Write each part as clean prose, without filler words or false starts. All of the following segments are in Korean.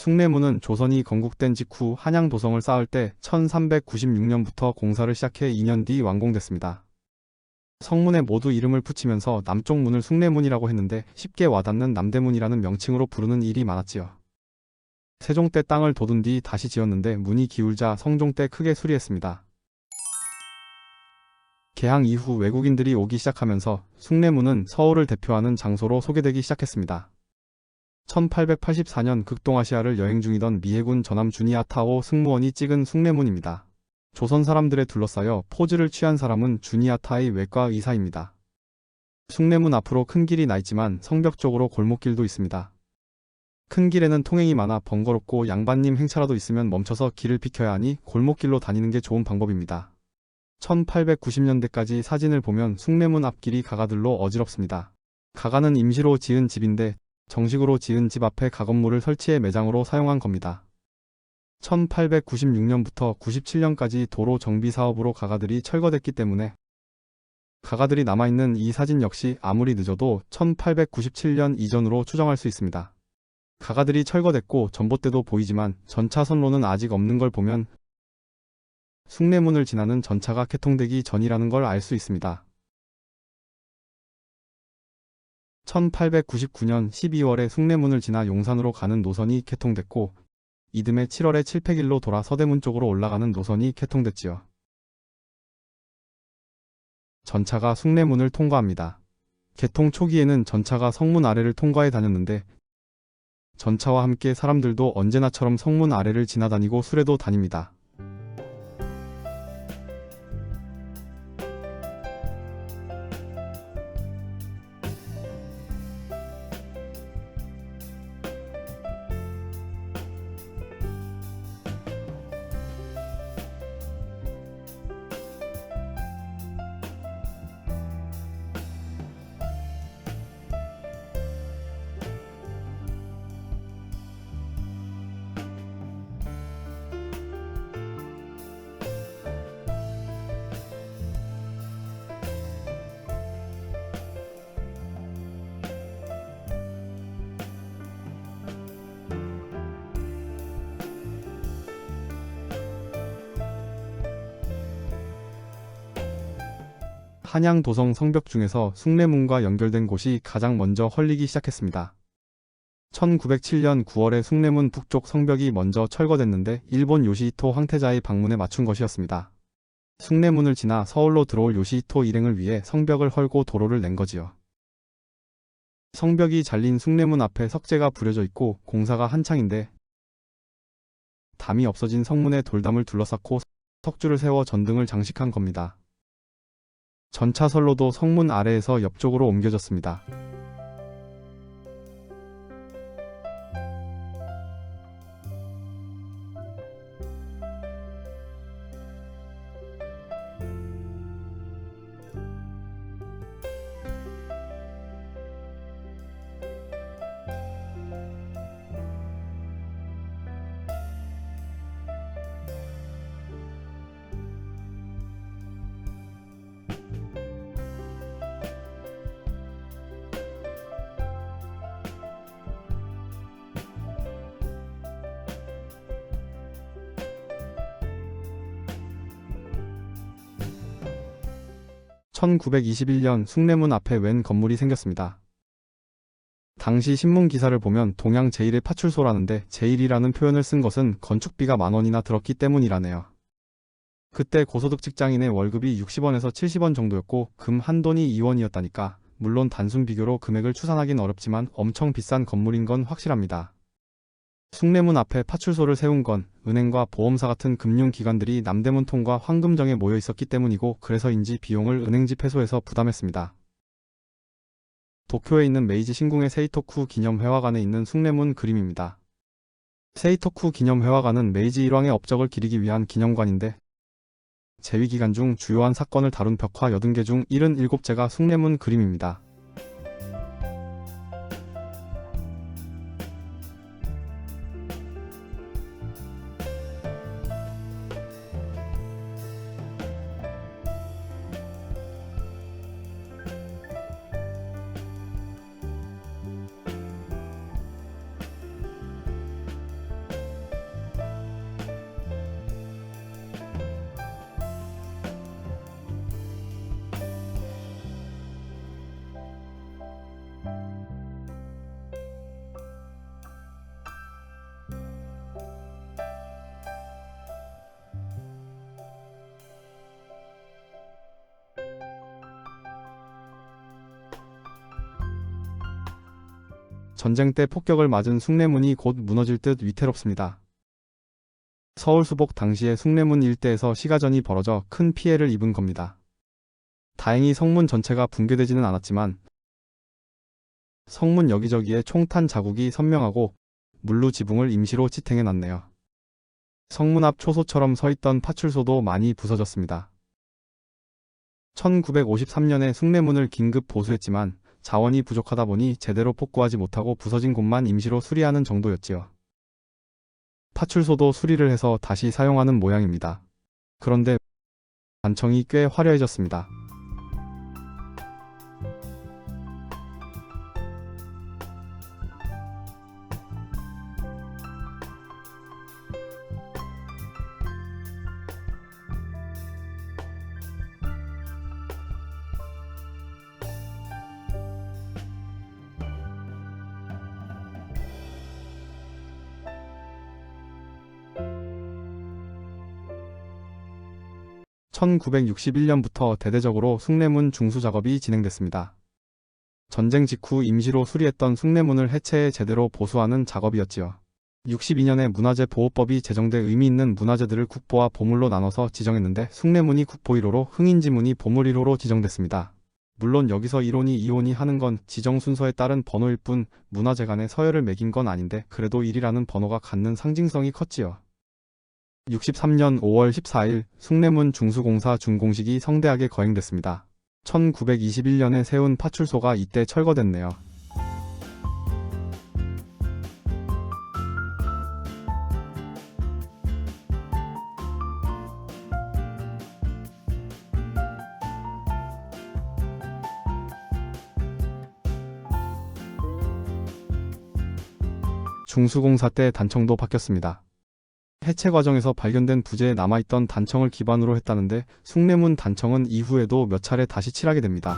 숭례문은 조선이 건국된 직후 한양 도성을 쌓을 때 1396년부터 공사를 시작해 2년 뒤 완공됐습니다. 성문에 모두 이름을 붙이면서 남쪽 문을 숭례문이라고 했는데 쉽게 와닿는 남대문이라는 명칭으로 부르는 일이 많았지요. 세종 때 땅을 돋운 뒤 다시 지었는데 문이 기울자 성종 때 크게 수리했습니다. 개항 이후 외국인들이 오기 시작하면서 숭례문은 서울을 대표하는 장소로 소개되기 시작했습니다. 1884년 극동아시아를 여행 중이던 미해군 전함 주니아타오 승무원이 찍은 숭례문입니다. 조선 사람들에 둘러싸여 포즈를 취한 사람은 주니아타의 외과 의사입니다. 숭례문 앞으로 큰 길이 나 있지만 성벽 쪽으로 골목길도 있습니다. 큰 길에는 통행이 많아 번거롭고 양반님 행차라도 있으면 멈춰서 길을 비켜야 하니 골목길로 다니는 게 좋은 방법입니다. 1890년대까지 사진을 보면 숭례문 앞길이 가가들로 어지럽습니다. 가가는 임시로 지은 집인데 정식으로 지은 집 앞에 가건물을 설치해 매장으로 사용한 겁니다. 1896년부터 97년까지 도로 정비 사업으로 가가들이 철거됐기 때문에 가가들이 남아있는 이 사진 역시 아무리 늦어도 1897년 이전으로 추정할 수 있습니다. 가가들이 철거됐고 전봇대도 보이지만 전차선로는 아직 없는 걸 보면 숭례문을 지나는 전차가 개통되기 전이라는 걸 알 수 있습니다. 1899년 12월에 숭례문을 지나 용산으로 가는 노선이 개통됐고 이듬해 7월에 칠패길로 돌아 서대문 쪽으로 올라가는 노선이 개통됐지요. 전차가 숭례문을 통과합니다. 개통 초기에는 전차가 성문 아래를 통과해 다녔는데 전차와 함께 사람들도 언제나처럼 성문 아래를 지나다니고 수레도 다닙니다. 한양 도성 성벽 중에서 숭례문과 연결된 곳이 가장 먼저 헐리기 시작했습니다. 1907년 9월에 숭례문 북쪽 성벽이 먼저 철거됐는데 일본 요시히토 황태자의 방문에 맞춘 것이었습니다. 숭례문을 지나 서울로 들어올 요시히토 일행을 위해 성벽을 헐고 도로를 낸 거지요. 성벽이 잘린 숭례문 앞에 석재가 부려져 있고 공사가 한창인데 담이 없어진 성문에 돌담을 둘러싸고 석줄을 세워 전등을 장식한 겁니다. 전차선로도 성문 아래에서 옆쪽으로 옮겨졌습니다. (1921년) 숭례문 앞에 웬 건물이 생겼습니다. 당시 신문 기사를 보면 동양 제1의 파출소라는데 제1이라는 표현을 쓴 것은 건축비가 만원이나 들었기 때문이라네요. 그때 고소득 직장인의 월급이 60원에서 70원 정도였고 금 한 돈이 2원이었다니까 물론 단순 비교로 금액을 추산하긴 어렵지만 엄청 비싼 건물인 건 확실합니다. 숭례문 앞에 파출소를 세운 건 은행과 보험사 같은 금융기관들이 남대문 통과 황금정에 모여 있었기 때문이고 그래서인지 비용을 은행집 회소에서 부담했습니다. 도쿄에 있는 메이지 신궁의 세이토쿠 기념회화관에 있는 숭례문 그림입니다. 세이토쿠 기념회화관은 메이지 일왕의 업적을 기리기 위한 기념관인데 재위기간 중 주요한 사건을 다룬 벽화 80개 중 77개가 숭례문 그림입니다. 전쟁 때 폭격을 맞은 숭례문이 곧 무너질 듯 위태롭습니다. 서울 수복 당시에 숭례문 일대에서 시가전이 벌어져 큰 피해를 입은 겁니다. 다행히 성문 전체가 붕괴되지는 않았지만 성문 여기저기에 총탄 자국이 선명하고 물루 지붕을 임시로 지탱해놨네요. 성문 앞 초소처럼 서있던 파출소도 많이 부서졌습니다. 1953년에 숭례문을 긴급 보수했지만 자원이 부족하다 보니 제대로 복구하지 못하고 부서진 곳만 임시로 수리하는 정도였지요. 파출소도 수리를 해서 다시 사용하는 모양입니다. 그런데 단청이 꽤 화려해졌습니다. (1961년부터) 대대적으로 숭례문 중수 작업이 진행됐습니다. 전쟁 직후 임시로 수리했던 숭례문을 해체해 제대로 보수하는 작업이었지요. 62년에 문화재보호법이 제정돼 의미 있는 문화재들을 국보와 보물로 나눠서 지정했는데 숭례문이 국보 1호로 흥인지문이 보물 1호로 지정됐습니다. 물론 여기서 1호니 2호니 하는 건 지정 순서에 따른 번호일 뿐 문화재 간에 서열을 매긴 건 아닌데 그래도 1이라는 번호가 갖는 상징성이 컸지요. 63년 5월 14일 숭례문 중수공사 준공식이 성대하게 거행됐습니다. 1921년에 세운 파출소가 이때 철거됐네요. 중수공사 때 단청도 바뀌었습니다. 해체 과정에서 발견된 부재에 남아있던 단청을 기반으로 했다는데 숭례문 단청은 이후에도 몇 차례 다시 칠하게 됩니다.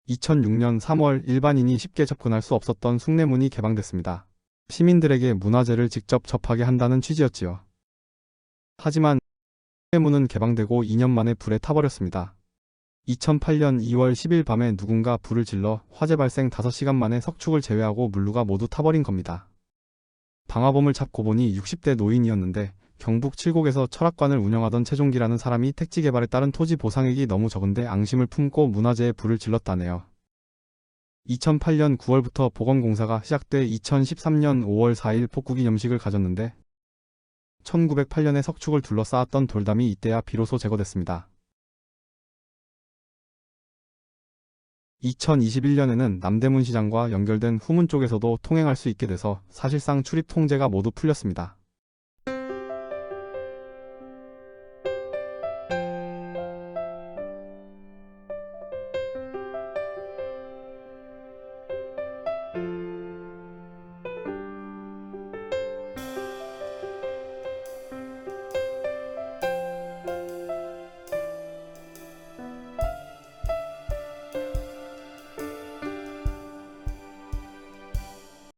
(2006년 3월) 일반인이 쉽게 접근할 수 없었던 숭례문이 개방됐습니다. 시민들에게 문화재를 직접 접하게 한다는 취지였지요. 하지만 숭례문은 개방되고 2년 만에 불에 타버렸습니다. 2008년 2월 10일 밤에 누군가 불을 질러 화재 발생 5시간 만에 석축을 제외하고 물루가 모두 타버린 겁니다. 방화범을 잡고 보니 60대 노인이었는데 경북 칠곡에서 철학관을 운영하던 최종기라는 사람이 택지 개발에 따른 토지 보상액이 너무 적은데 앙심을 품고 문화재에 불을 질렀다네요. 2008년 9월부터 복원공사가 시작돼 2013년 5월 4일 복구기념식을 가졌는데 1908년에 석축을 둘러싸았던 돌담이 이때야 비로소 제거됐습니다. 2021년에는 남대문 시장과 연결된 후문 쪽에서도 통행할 수 있게 돼서 사실상 출입 통제가 모두 풀렸습니다.